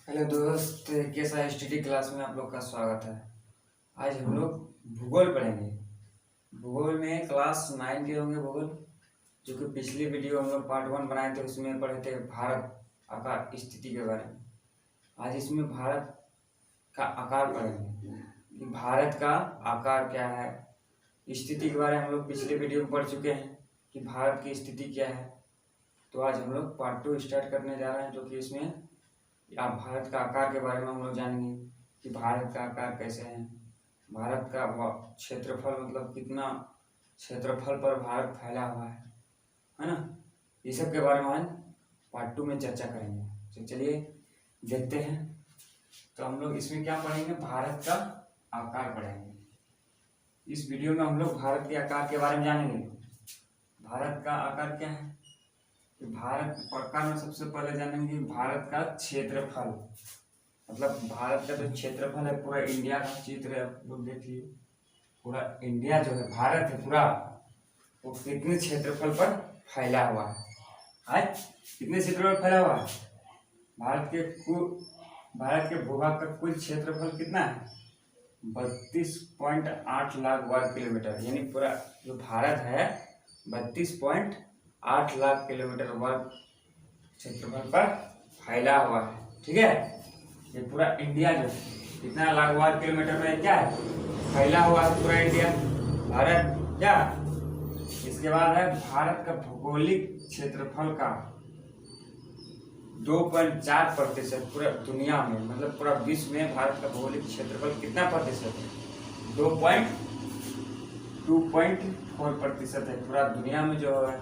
Hello दोस्त, कैसा STD class में आप लोग का स्वागत है। आज हम लोग भूगोल पढ़ेंगे। भूगोल में क्लास 9 के होंगे भूगोल, जो कि पिछली वीडियो हम लोग पार्ट 1 बनाए थे, उसमें पढ़े थे भारत आकार स्थिति के बारे में। आज इसमें भारत का आकार पढ़ेंगे कि भारत का आकार क्या है। स्थिति के बारे में हम लोग पिछले वीडियो में पढ़ चुके हैं कि भारत की स्थिति क्या है। तो आज हम लोग पार्ट 2 स्टार्ट करने जा रहे हैं, जो कि इसमें आप भारत का आकार के बारे में हम लोग जानेंगे कि भारत का आकार कैसे है, भारत का क्षेत्रफल मतलब कितना क्षेत्रफल पर भारत फैला हुआ है ना। ये सब के बारे में हम पार्ट 2 में चर्चा करेंगे। तो चलिए देखते हैं। तो हम लोग इसमें क्या पढ़ेंगे, भारत का आकार पढ़ेंगे। इस वीडियो में हम लोग भारत के आकार के बारे में जानेंगे। भारत का आकार क्या है, भारत प्रकार में सबसे पहले जानेंगे भारत का क्षेत्रफल। मतलब भारत का जो क्षेत्रफल है, पूरा इंडिया का चित्र है, आप लोग देखिए। पूरा इंडिया जो है, भारत है पूरा, वो कितने क्षेत्रफल पर फैला हुआ है। कितने क्षेत्रफल पर फैला हुआ है? भारत के भूभाग का कुल क्षेत्रफल कितना है? 32.8 लाख वर्ग किलोमीटर। यानी पूरा जो भारत है 32.8 लाख किलोमीटर वर्ग क्षेत्रफल पर फैला हुआ है। ठीक है, ये पूरा इंडिया जो कितना लाख वर्ग किलोमीटर में क्या है, फैला हुआ है पूरा इंडिया, भारत। क्या इसके बाद है भारत का भौगोलिक क्षेत्रफल का 2.4% पूरा दुनिया में, मतलब पूरा विश्व में भारत का भौगोलिक क्षेत्रफल कितना प्रतिशत है? 2.4% है। पूरा दुनिया में जो है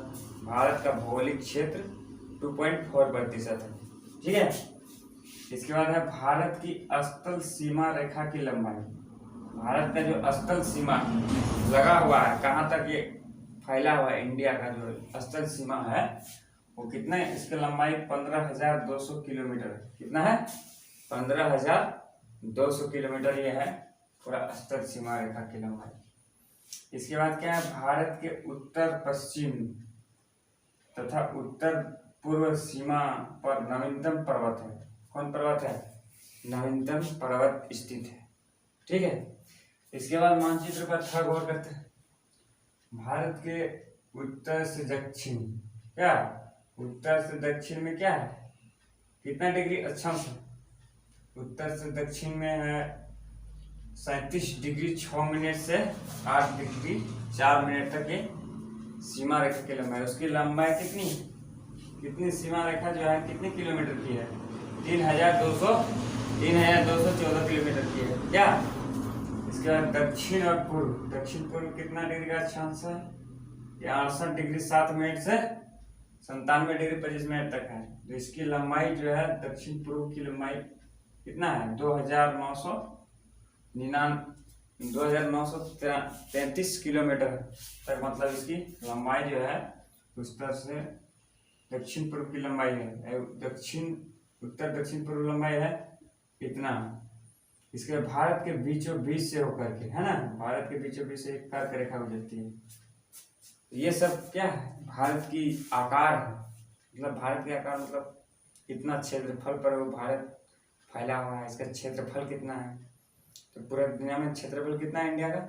भारत का भौगोलिक क्षेत्र 2.4% है। ठीक है, इसके बाद है भारत की स्थल सीमा रेखा की लंबाई। भारत का जो स्थल सीमा लगा हुआ है, कहाँ तक ये फैला हुआ है, इंडिया का जो स्थल सीमा है वो कितना है? इसकी लंबाई 15,200 किलोमीटर। कितना है? 15,200 किलोमीटर ये है पूरा स्थल सीमा रेखा की लंबाई। इसके बाद क्या है, भारत के उत्तर पश्चिम तथा उत्तर पूर्व सीमा पर नवीनतम पर्वत है। कौन पर्वत है? नवीनतम पर्वत स्थित है। ठीक है, इसके बाद मानचित्र पर थोड़ा गौर करते हैं। भारत के उत्तर से दक्षिण, क्या उत्तर से दक्षिण में क्या है, कितना डिग्री अक्षांश है? उत्तर से दक्षिण में है 37 डिग्री 6 मिनट से 8 डिग्री 4 मिनट तक ये सीमा रेखा की लंबाई। उसकी लंबाई कितनी सीमा रेखा जो है कितने किलोमीटर की है? 3,214 किलोमीटर की है। क्या इसके बाद दक्षिण और पूर्व, दक्षिण पूर्व कितना डिग्री का अक्षांश है? ये 68 डिग्री 7 मिनट से 97 डिग्री 25 मिनट तक है। तो इसकी लंबाई जो है दक्षिण पूर्व की लंबाई कितना है? 2,933 किलोमीटर तक, मतलब इसकी लंबाई जो है उस तरह से दक्षिण पूर्व की लंबाई है। उत्तर दक्षिण पूर्व लंबाई है इतना। इसके भारत के बीचों बीच से होकर के, है ना, भारत के बीचों बीच से एक कर्क रेखा गुजरती है। ये सब क्या है? भारत की आकार है। मतलब भारत के आकार मतलब कितना क्षेत्रफल पर वो भारत फैला हुआ है, इसका क्षेत्रफल कितना है। तो पूरे दुनिया में क्षेत्रफल कितना है इंडिया का?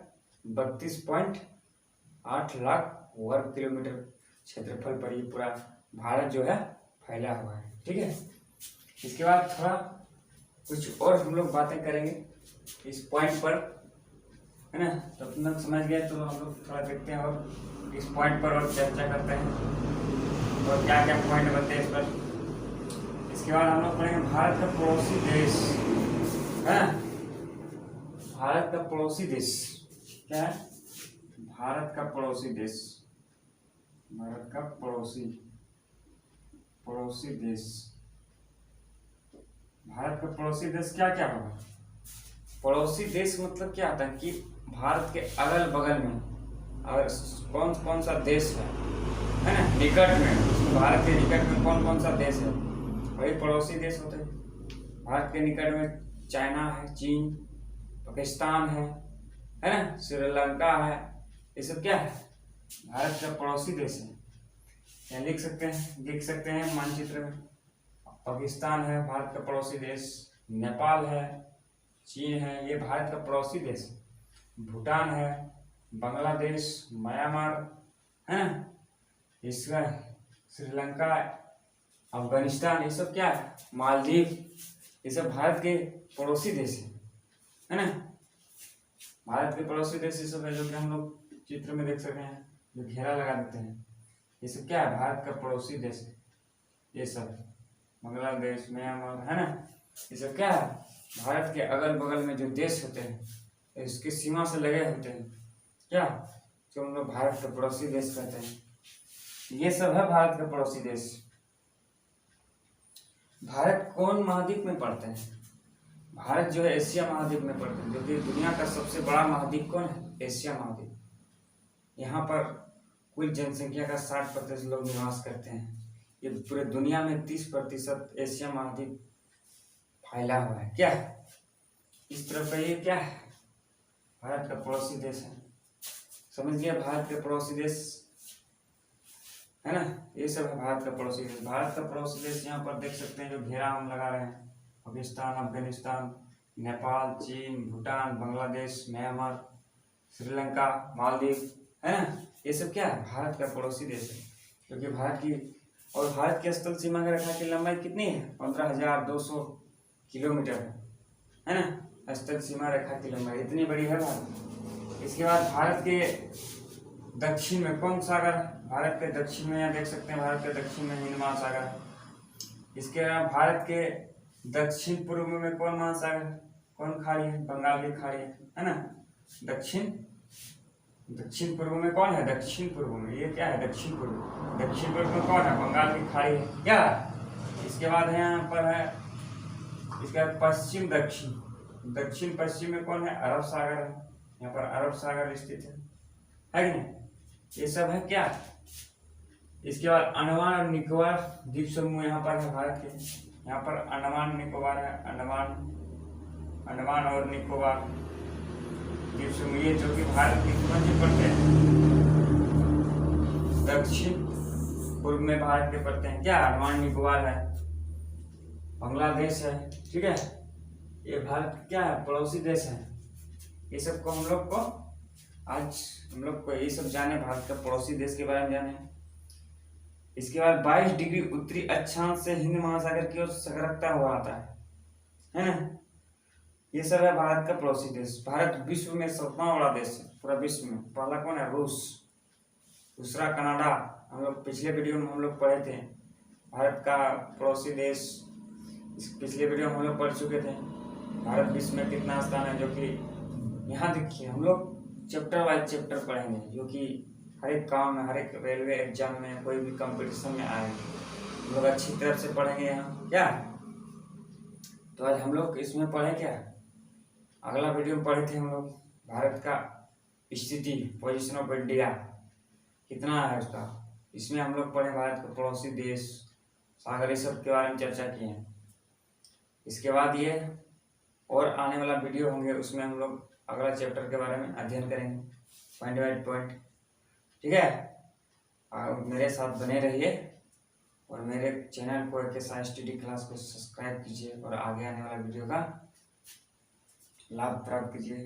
32.8 लाख वर्ग किलोमीटर क्षेत्रफल पर ये पूरा भारत जो है फैला हुआ है। ठीक है, इसके बाद थोड़ा कुछ और हम लोग बातें करेंगे इस पॉइंट पर, है ना। तो अपना समझ गए तो हम लोग थोड़ा देखते हैं और इस पॉइंट पर और चर्चा करते हैं और क्या क्या पॉइंट बनते हैं इस पर। इसके बाद हम लोग पढ़ेंगे भारत का पड़ोसी देश, है ना। भारत का पड़ोसी देश क्या है? भारत का पड़ोसी देश, भारत का पड़ोसी देश। भारत का पड़ोसी देश क्या क्या होगा? पड़ोसी देश मतलब क्या होता है कि भारत के अगल बगल में और कौन कौन सा देश है ना, निकट में, भारत के निकट में कौन कौन सा देश है, वही पड़ोसी देश होते हैं। भारत के निकट में चाइना है, चीन, पाकिस्तान है ना, श्रीलंका है। ये सब क्या है? भारत का पड़ोसी देश है। क्या देख सकते हैं मानचित्र में, पाकिस्तान है भारत का पड़ोसी देश, नेपाल है, चीन है, ये भारत का पड़ोसी देश, भूटान है, बांग्लादेश, म्यांमार है ना, इसका श्रीलंका, अफगानिस्तान, ये सब क्या है, मालदीव, ये सब भारत के पड़ोसी देश है ना। भारत के पड़ोसी देश ये सब है जो कि हम लोग चित्र में देख सकते हैं, जो घेरा लगा देते हैं, ये सब क्या है, भारत का पड़ोसी देश है। ये सब बांग्लादेश, म्यांमार है ना, ये सब क्या है, भारत के अगल बगल में जो देश होते हैं, इसकी सीमा से लगे होते हैं, क्या, जो हम लोग भारत का पड़ोसी देश कहते हैं। ये सब है भारत का पड़ोसी देश। भारत कौन महाद्वीप में पड़ता है? भारत जो है एशिया महाद्वीप में पड़ता है, जो कि दुनिया का सबसे बड़ा महाद्वीप कौन है? एशिया महाद्वीप। यहाँ पर कुल जनसंख्या का 60% लोग निवास करते हैं। ये पूरे दुनिया में 30% एशिया महाद्वीप फैला हुआ है। क्या इस तरफ का ये क्या है, भारत का पड़ोसी देश है। समझ गया, भारत के पड़ोसी देश है ना, ये सब है भारत का पड़ोसी देश। भारत का पड़ोसी देश यहाँ पर देख सकते हैं, जो घेरा हम लगा रहे हैं, पाकिस्तान, अफगानिस्तान, नेपाल, चीन, भूटान, बांग्लादेश, म्यांमार, श्रीलंका, मालदीव है ना, ये सब क्या है, भारत का पड़ोसी देश है। क्योंकि भारत की और भारत की स्थल सीमा रेखा की लंबाई कितनी है? 15,200 किलोमीटर है ना, स्थल सीमा रेखा की लंबाई इतनी बड़ी है भारत। इसके बाद भारत के दक्षिण में कौन सागर है? भारत के दक्षिण में यहाँ देख सकते हैं, भारत के दक्षिण में हिंद महासागर है। इसके अलावा भारत के दक्षिण पूर्व में कौन महासागर, कौन खाड़ी है? बंगाल की खाड़ी है ना। दक्षिण पूर्व में कौन है? दक्षिण पूर्व में ये क्या है? दक्षिण पूर्व में कौन है? बंगाल की खाड़ी है। क्या इसके बाद है यहाँ पर है, इसके बाद पश्चिम दक्षिण पश्चिम में कौन है? अरब सागर है। यहाँ पर अरब सागर स्थित है कि नहीं? ये सब है क्या। इसके बाद अंडमान और निकोबार द्वीप समूह यहाँ पर है भारत के। यहाँ पर अंडमान निकोबार है, अंडमान और निकोबार द्वीप समूह, ये जो कि भारत के मध्य पड़ते हैं, दक्षिण पूर्व में भारत के पड़ते हैं। क्या अंडमान निकोबार है, बांग्लादेश है, ठीक है, ये भारत क्या है? पड़ोसी देश है। ये सब को हम लोग को आज हम लोग को ये सब जाने, भारत का पड़ोसी देश के बारे में जाने। इसके बाद 22 डिग्री उत्तरी अक्षांश से हिंद महासागर की ओर सरकता हुआ आता है ना। ये सब है भारत का पड़ोसी देश। भारत विश्व में 7वां बड़ा देश है पूरा विश्व में। पहला कौन है? रूस, दूसरा कनाडा। हम लोग पिछले वीडियो में हम लोग पढ़े थे भारत का पड़ोसी देश, इस पिछले वीडियो में हम लोग पढ़ चुके थे भारत विश्व में कितना स्थान है। जो कि यहाँ देखिए, हम लोग चैप्टर वाइज चैप्टर पढ़ेंगे, जो कि हर एक काम में, हर एक रेलवे एग्जाम में, कोई भी कंपटीशन में आए, हम लोग अच्छी तरह से पढ़ेंगे यहाँ। क्या तो आज हम लोग इसमें पढ़े क्या, अगला वीडियो में पढ़े थे हम लोग भारत का स्थिति, पोजीशन ऑफ इंडिया कितना है उसका। इसमें हम लोग पढ़े भारत का पड़ोसी देश, सागर, ये सब के बारे में चर्चा किए हैं। इसके बाद ये और आने वाला वीडियो होंगे, उसमें हम लोग अगला चैप्टर के बारे में अध्ययन करेंगे पॉइंट बाय पॉइंट, ठीक है। और मेरे साथ बने रहिए और मेरे चैनल को SSTD क्लास को सब्सक्राइब कीजिए और आगे आने वाला वीडियो का लाभ प्राप्त कीजिए।